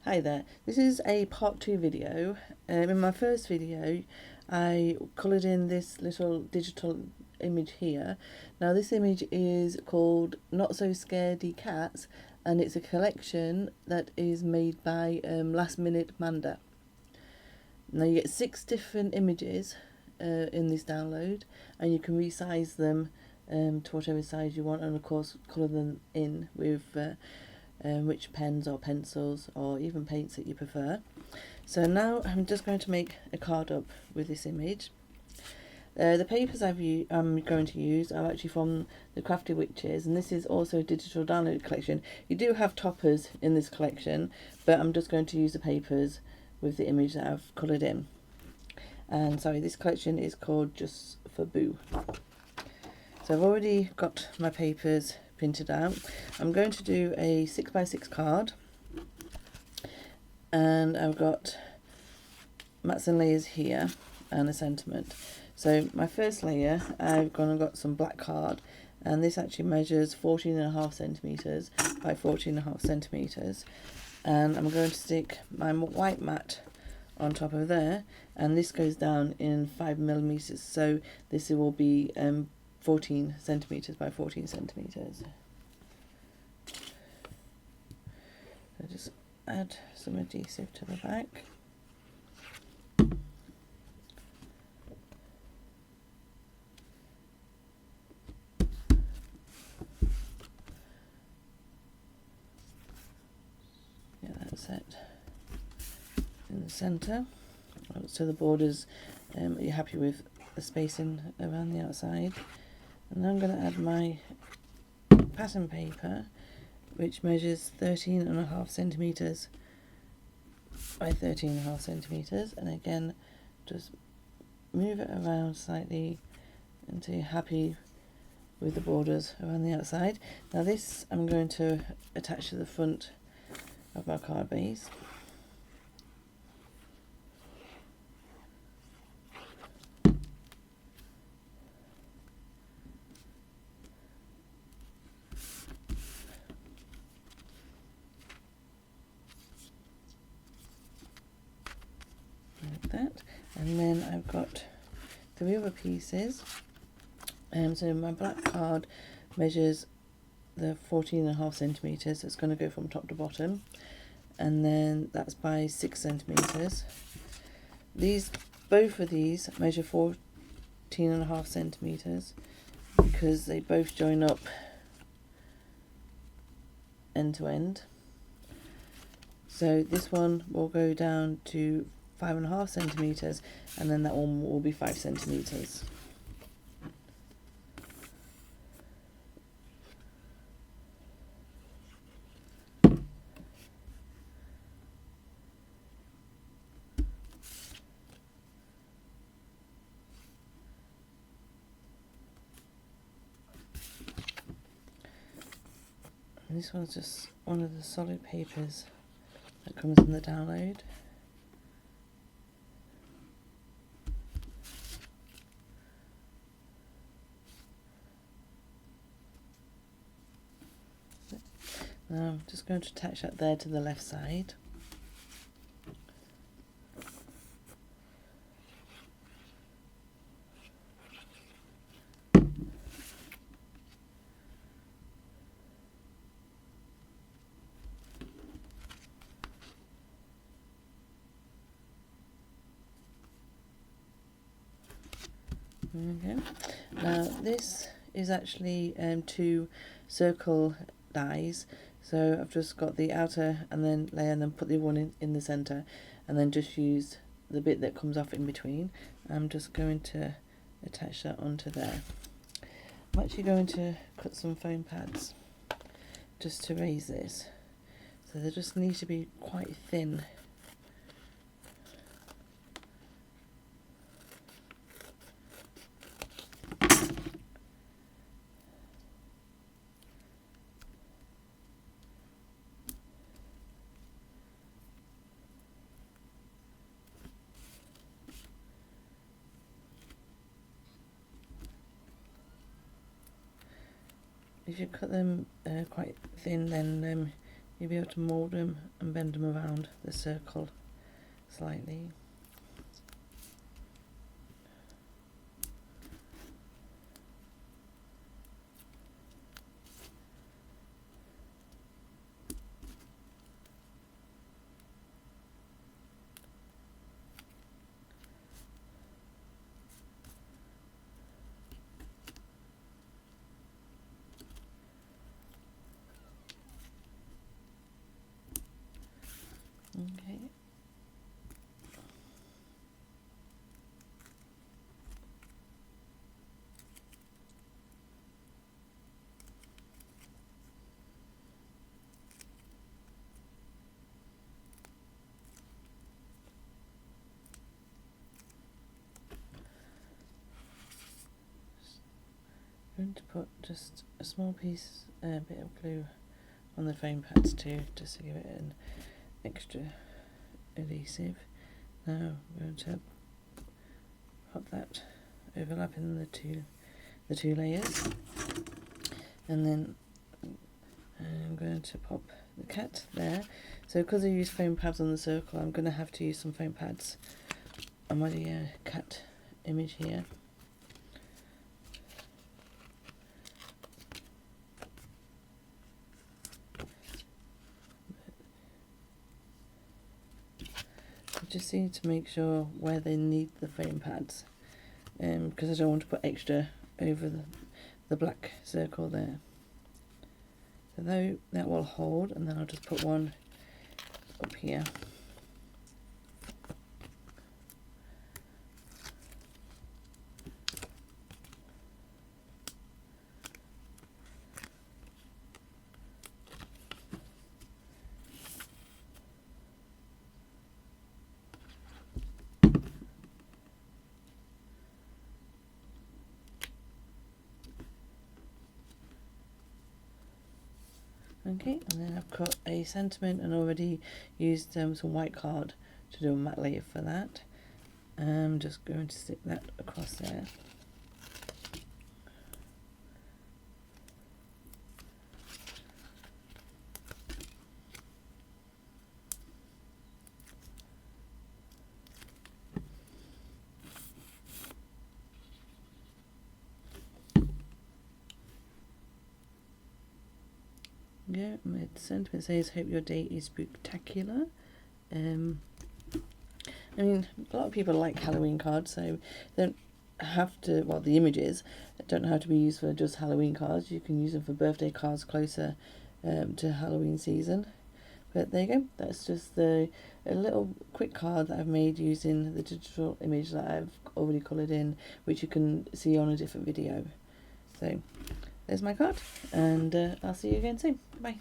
Hi there, this is a part 2 video. In my first video I coloured in this little digital image here. Now this image is called Not So Scaredy Cats and it's a collection that is made by Last Minute Manda. Now you get 6 different images in this download and you can resize them to whatever size you want, and of course colour them in with which pens or pencils or even paints that you prefer. So now I'm just going to make a card up with this image. The papers I'm going to use are actually from the Crafty Witches, and this is also a digital download collection. You do have toppers in this collection, but I'm just going to use the papers with the image that I've coloured in. And sorry, this collection is called Just for Boo. So I've already got my papers printed out. I'm going to do a 6x6 card, and I've got mats and layers here and a sentiment. So my first layer, I've gone and got some black card, and this actually measures 14.5 centimeters by 14.5 centimeters, and I'm going to stick my white mat on top of there, and this goes down in 5mm, so this will be 14 centimeters by 14 centimeters. So just add some adhesive to the back. Yeah, that's it. In the centre, so the borders, you're happy with the spacing around the outside. And then I'm going to add my pattern paper, which measures 13.5 centimeters by 13.5 centimeters, and again just move it around slightly until you're happy with the borders around the outside. Now this I'm going to attach to the front of our card base. Like that, and then I've got 3 other pieces. So my black card measures the 14.5 centimeters. It's going to go from top to bottom, and then that's by 6 centimeters. Both of these measure 14.5 centimeters because they both join up end to end. So this one will go down to 5.5 centimeters, and then that one will be 5 centimeters. And this one's just one of the solid papers that comes in the download. Now I'm just going to attach that there to the left side. Okay. Now this is actually 2 circle dies, so I've just got the outer and then layer and then put the one in the centre, and then just use the bit that comes off in between. I'm just going to attach that onto there. I'm actually going to cut some foam pads just to raise this, so they just need to be quite thin. If you cut them quite thin, then you'll be able to mould them and bend them around the circle slightly. Okay. I'm going to put just a small piece, a bit of glue on the foam pads too, just to give it an extra adhesive. Now I'm going to pop that overlapping the two layers, and then I'm going to pop the cat there. So because I use foam pads on the circle, I'm going to have to use some foam pads on my cat image here. Just need to make sure where they need the foam pads, because I don't want to put extra over the black circle there. So though that will hold, and then I'll just put one up here. Okay, and then I've got a sentiment and already used some white card to do a matte layer for that. I'm just going to stick that across there. Yeah, my sentiment says, hope your day is spooktacular. I mean, a lot of people like Halloween cards, so they don't have to, well, the images don't have to be used for just Halloween cards. You can use them for birthday cards closer to Halloween season. But there you go, that's just a little quick card that I've made using the digital image that I've already coloured in, which you can see on a different video. So there's my card, and I'll see you again soon. Bye.